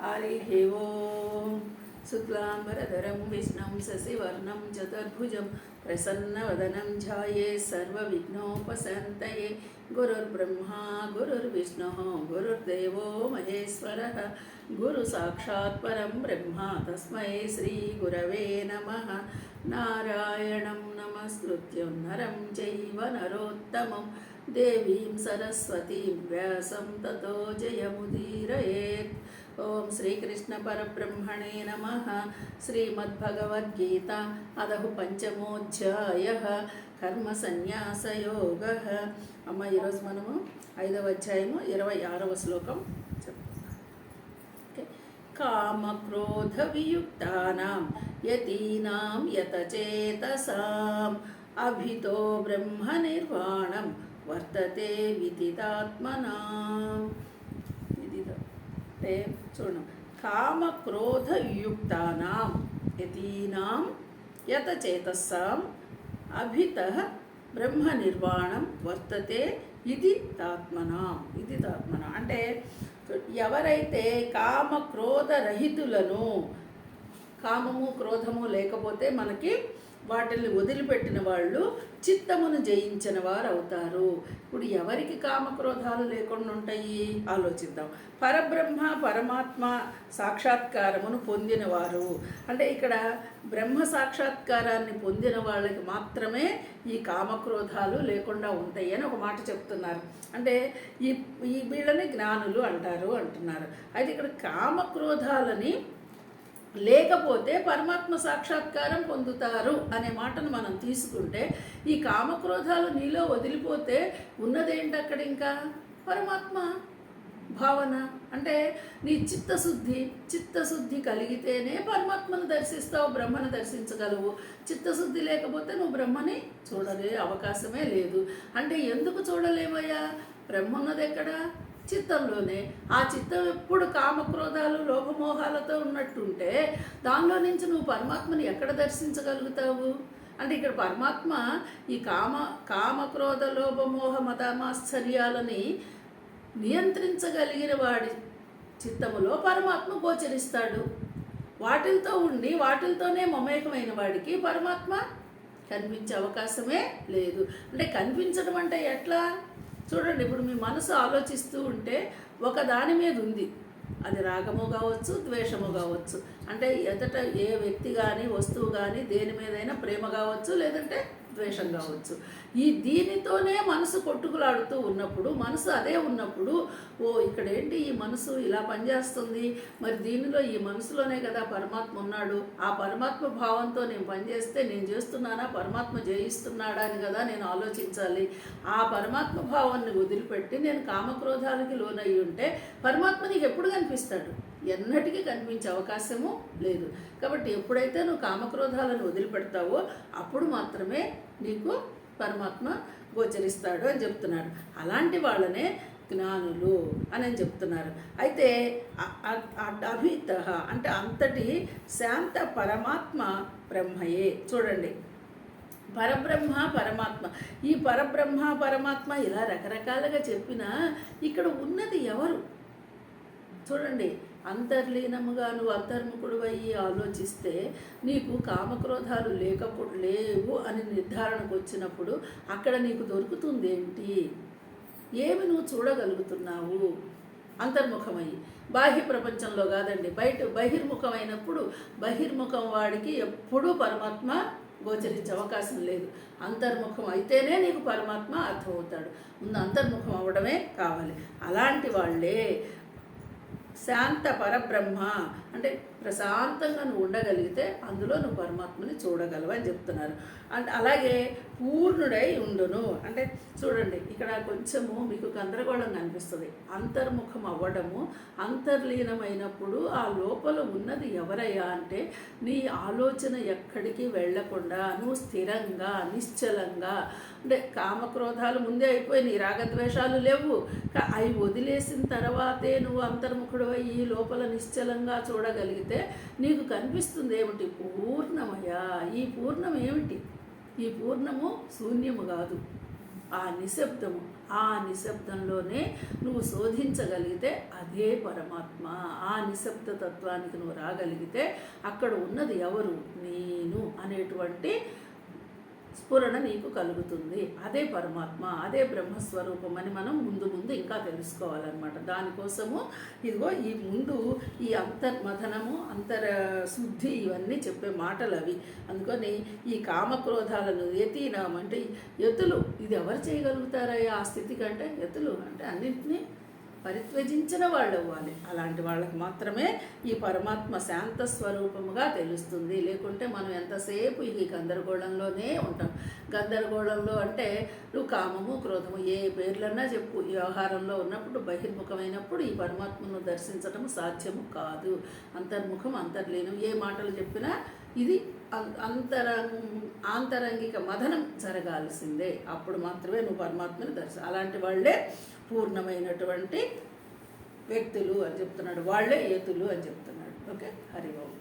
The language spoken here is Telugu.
हरिः ओं शुक्लाम्बरधरं विष्णुं शशिवर्णं चतुर्भुजं प्रसन्नवदनं ध्यायेत् सर्वविघ्नोपशान्तये। गुरुर्ब्रह्मा गुरुर्विष्णुः गुरुर्देवो महेश्वरः गुरुसाक्षात् परं ब्रह्म तस्मै श्रीगुरवे नमः। नारायणं नमस्कृत्य नरं चैव नरोत्तमं देवीं सरस्वतीं व्यासं ततो जयमुदीरयेत्। ओम श्रीकृष्ण परब्रह्मणे नमः। श्रीमद्भगवद्गीता अदहु पंचमोऽध्यायः कर्म सन्यासयोगः। अम्म ఈరోజు మనము 5వ అధ్యాయము 26వ శ్లోకం కామక్రోధ వియుక్తానాం యతీనాం యతచేతసాం అభితో బ్రహ్మ నిర్వాణం వర్తతే విదితాత్మనాం. అంటే చూడండి, కామక్రోధ వియుక్తానాం యతీనాం యతచేతసాం అభితః బ్రహ్మ నిర్వాణం వర్తతే ఇది తాత్మనాం. ఇది తాత్మన అంటే ఎవరైతే కామక్రోధ రహితులను, కామము క్రోధము లేకపోతే మనకి వాటిని వదిలిపెట్టిన వాళ్ళు చిత్తమును జయించిన వారు అవుతారు. ఇప్పుడు ఎవరికి కామక్రోధాలు లేకుండా ఉంటాయి ఆలోచిద్దాం. పరబ్రహ్మ పరమాత్మ సాక్షాత్కారమును పొందినవారు అంటే ఇక్కడ బ్రహ్మ సాక్షాత్కారాన్ని పొందిన వాళ్ళకి మాత్రమే ఈ కామక్రోధాలు లేకుండా ఉంటాయి అని ఒక మాట చెప్తున్నారు. అంటే ఈ వీళ్ళని జ్ఞానులు అంటున్నారు. అయితే ఇక్కడ కామక్రోధాలని లేకపోతే పరమాత్మ సాక్షాత్కారం పొందుతారు అనే మాటను మనం తీసుకుంటే, ఈ కామక్రోధాలు నీలో వదిలిపోతే ఉన్నదేంటి అక్కడ? ఇంకా పరమాత్మ భావన అంటే నీ చిత్తశుద్ధి కలిగితేనే పరమాత్మను దర్శిస్తావు, బ్రహ్మను దర్శించగలవు. చిత్తశుద్ధి లేకపోతే నువ్వు బ్రహ్మని చూడలే అవకాశమే లేదు. అంటే ఎందుకు చూడలేవయ్యా? బ్రహ్మ ఉన్నది ఎక్కడ? చిత్తంలోనే. ఆ చిత్తం ఎప్పుడు కామక్రోధాలు లోభమోహాలతో ఉన్నట్టుంటే దానిలో నుంచి నువ్వు పరమాత్మని ఎక్కడ దర్శించగలుగుతావు? అంటే ఇక్కడ పరమాత్మ ఈ కామక్రోధ లోభమోహ మతమాశ్చర్యాలని నియంత్రించగలిగిన వాడి చిత్తములో పరమాత్మ గోచరిస్తాడు. వాటితో ఉండి వాటితోనే మమేకమైన వాడికి పరమాత్మ కనిపించే అవకాశమే లేదు. అంటే కనిపించడం అంటే ఎట్లా? చూడండి, ఇప్పుడు మీ మనసు ఆలోచిస్తూ ఉంటే ఒక దాని మీద ఉంది, అది రాగము కావచ్చు, ద్వేషము కావచ్చు. అంటే ఎదుట ఏ వ్యక్తి కానీ వస్తువు కానీ దేని మీదైనా ప్రేమ కావచ్చు, లేదంటే ద్వేషం కావచ్చు. దీనితోనే మనసు కొట్టుకులాడుతూ ఉన్నప్పుడు, మనసు అదే ఉన్నప్పుడు, ఇక్కడ ఏంటి ఈ మనసు ఇలా పనిచేస్తుంది, మరి దీనిలో ఈ మనసులోనే కదా పరమాత్మ ఉన్నాడు, ఆ పరమాత్మ భావంతో నేను పనిచేస్తే నేను చేస్తున్నానా, పరమాత్మ జయిస్తున్నాడా అని కదా నేను ఆలోచించాలి. ఆ పరమాత్మ భావాన్ని వదిలిపెట్టి నేను కామక్రోధాలకి లోనయ్యి ఉంటే పరమాత్మ నీకు ఎప్పుడు కనిపిస్తాడు? ఎన్నటికీ కనిపించే అవకాశము లేదు. కాబట్టి ఎప్పుడైతే నువ్వు కామక్రోధాలను వదిలిపెడతావో అప్పుడు మాత్రమే నీకు పరమాత్మ గోచరిస్తాడు అని చెప్తున్నాడు. అలాంటి వాళ్ళనే జ్ఞానులు అని చెప్తున్నారు. అయితే అభిత అంటే అంతటి శాంత పరమాత్మ బ్రహ్మయే. చూడండి, పరబ్రహ్మ పరమాత్మ, ఈ పరబ్రహ్మ పరమాత్మ ఇలా రకరకాలుగా చెప్పినా ఇక్కడ ఉన్నది ఎవరు? చూడండి, అంతర్లీనముగా నువ్వు అంతర్ముఖుడు అయ్యి ఆలోచిస్తే నీకు కామక్రోధాలు లేవు అని నిర్ధారణకు వచ్చినప్పుడు అక్కడ నీకు దొరుకుతుంది ఏంటి? ఏమి నువ్వు చూడగలుగుతున్నావు? అంతర్ముఖమయ్యి. బాహ్య ప్రపంచంలో కాదండి, బహిర్ముఖమైనప్పుడు బహిర్ముఖం వాడికి ఎప్పుడూ పరమాత్మ గోచరించే అవకాశం లేదు. అంతర్ముఖం అయితేనే నీకు పరమాత్మ అర్థమవుతాడు. ముందు అంతర్ముఖం అవ్వడమే కావాలి. అలాంటి వాళ్ళే శాంత పరబ్రహ్మ అంటే ప్రశాంతంగా నువ్వు ఉండగలిగితే అందులో నువ్వు పరమాత్మని చూడగలవు అని చెప్తున్నారు. అంటే అలాగే పూర్ణుడై ఉండును అంటే చూడండి, ఇక్కడ కొంచెము మీకు గందరగోళంగా అనిపిస్తుంది. అంతర్ముఖం అవ్వడము, అంతర్లీనమైనప్పుడు ఆ లోపల ఉన్నది ఎవరయ్యా అంటే నీ ఆలోచన ఎక్కడికి వెళ్లకుండా నువ్వు స్థిరంగా నిశ్చలంగా, అంటే కామక్రోధాలు ముందే అయిపోయి నీ రాగద్వేషాలు లేవు, అవి వదిలేసిన తర్వాతే నువ్వు అంతర్ముఖుడు అయ్యి లోపల నిశ్చలంగా చూడగలిగితే నీకు కనిపిస్తుంది ఏమిటి? పూర్ణమయ్యా. ఈ పూర్ణం ఏమిటి? ఈ పూర్ణము శూన్యము కాదు, ఆ నిశ్శబ్దము, ఆ ఆ నిశ్శబ్దంలోనే నువ్వు శోధించగలిగితే అదే పరమాత్మ. ఆ నిశ్శబ్ద తత్వానికి నువ్వు రాగలిగితే అక్కడ ఉన్నది ఎవరు? నేను అనేటువంటి స్ఫురణ నీకు కలుగుతుంది. అదే పరమాత్మ, అదే బ్రహ్మస్వరూపం అని మనం ముందు ముందు ఇంకా తెలుసుకోవాలన్నమాట. దానికోసము ఇదిగో ఈ ముందు ఈ అంతర్మథనము, శుద్ధి ఇవన్నీ చెప్పే మాటలు అవి. అందుకని ఈ కామక్రోధాలను యతీనాం అంటే యతులు, ఇది ఎవరు చేయగలుగుతారయ్యా ఆ స్థితి కంటే? యతులు అంటే అన్నింటినీ పరిత్యజించిన వాళ్ళు అవ్వాలి. అలాంటి వాళ్ళకి మాత్రమే ఈ పరమాత్మ శాంత స్వరూపముగా తెలుస్తుంది. లేకుంటే మనం ఎంతసేపు ఈ గందరగోళంలోనే ఉంటాం. గందరగోళంలో అంటే నువ్వు కామము క్రోధము ఏ పేర్లన్నా చెప్పు, ఈ వ్యవహారంలో ఉన్నప్పుడు బహిర్ముఖమైనప్పుడు ఈ పరమాత్మను దర్శించడం సాధ్యము కాదు. అంతర్ముఖం అంతర్లీనం ఏ మాటలు చెప్పినా ఇది ఆంతరంగిక మదనం జరగాల్సిందే. అప్పుడు మాత్రమే నువ్వు పరమాత్మని అలాంటి వాళ్ళే పూర్ణమైనటువంటి వ్యక్తులు అని చెప్తున్నాడు, వాళ్ళే ఏతులు అని చెప్తున్నాడు. ఓకే, హరి ఓం.